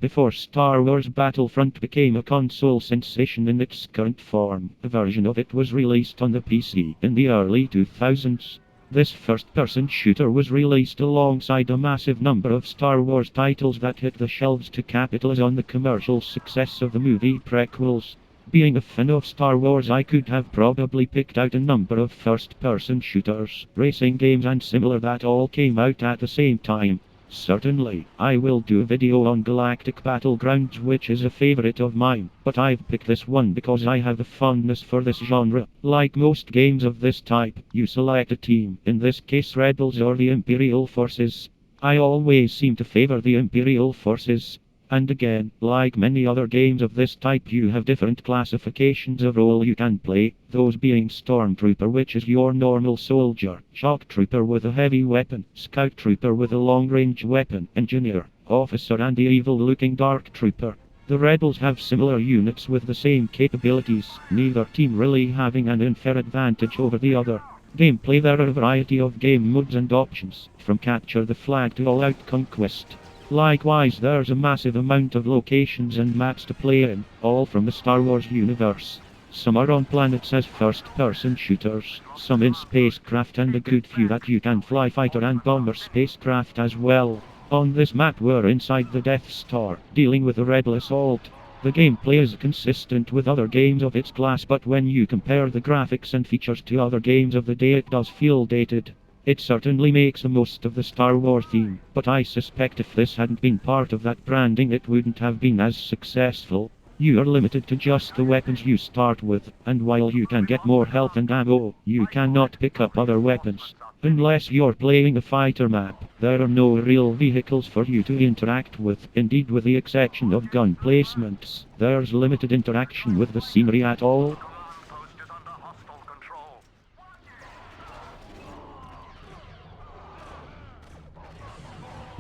Before Star Wars Battlefront became a console sensation in its current form, a version of it was released on the PC in the early 2000s. This first-person shooter was released alongside a massive number of Star Wars titles that hit the shelves to capitalize on the commercial success of the movie prequels. Being a fan of Star Wars, I could have probably picked out a number of first-person shooters, racing games and similar that all came out at the same time. Certainly, I will do a video on Galactic Battlegrounds, which is a favorite of mine, but I've picked this one because I have a fondness for this genre. Like most games of this type, you select a team, in this case Rebels or the Imperial Forces. I always seem to favor the Imperial Forces. And again, like many other games of this type, you have different classifications of role you can play, those being Stormtrooper, which is your normal soldier, Shock Trooper with a heavy weapon, Scout Trooper with a long-range weapon, Engineer, Officer and the evil-looking Dark Trooper. The Rebels have similar units with the same capabilities, neither team really having an unfair advantage over the other. Gameplay: there are a variety of game modes and options, from capture the flag to all-out conquest. Likewise, there's a massive amount of locations and maps to play in, all from the Star Wars universe. Some are on planets as first-person shooters, some in spacecraft, and a good few that you can fly fighter and bomber spacecraft as well. On this map we're inside the Death Star, dealing with a Rebel assault. The gameplay is consistent with other games of its class, but when you compare the graphics and features to other games of the day, it does feel dated. It certainly makes the most of the Star Wars theme, but I suspect if this hadn't been part of that branding, it wouldn't have been as successful. You are limited to just the weapons you start with, and while you can get more health and ammo, you cannot pick up other weapons. Unless you're playing a fighter map, there are no real vehicles for you to interact with. Indeed, with the exception of gun placements, there's limited interaction with the scenery at all.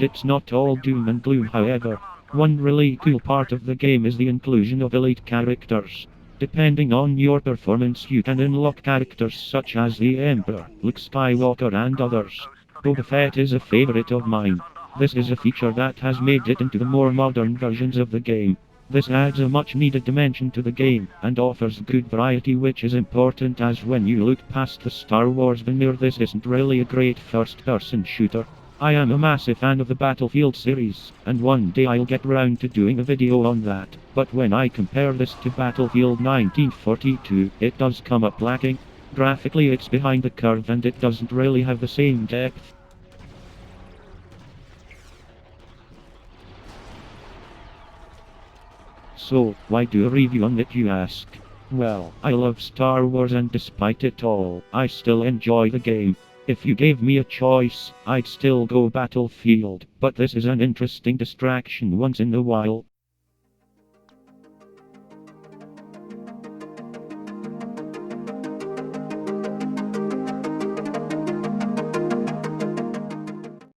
It's not all doom and gloom, however. One really cool part of the game is the inclusion of elite characters. Depending on your performance, you can unlock characters such as the Emperor, Luke Skywalker and others. Boba Fett is a favorite of mine. This is a feature that has made it into the more modern versions of the game. This adds a much needed dimension to the game, and offers good variety, which is important, as when you look past the Star Wars veneer, this isn't really a great first-person shooter. I am a massive fan of the Battlefield series, and one day I'll get round to doing a video on that, but when I compare this to Battlefield 1942, it does come up lacking. Graphically it's behind the curve and it doesn't really have the same depth. So, why do a review on it, you ask? Well, I love Star Wars, and despite it all, I still enjoy the game. If you gave me a choice, I'd still go Battlefield, but this is an interesting distraction once in a while.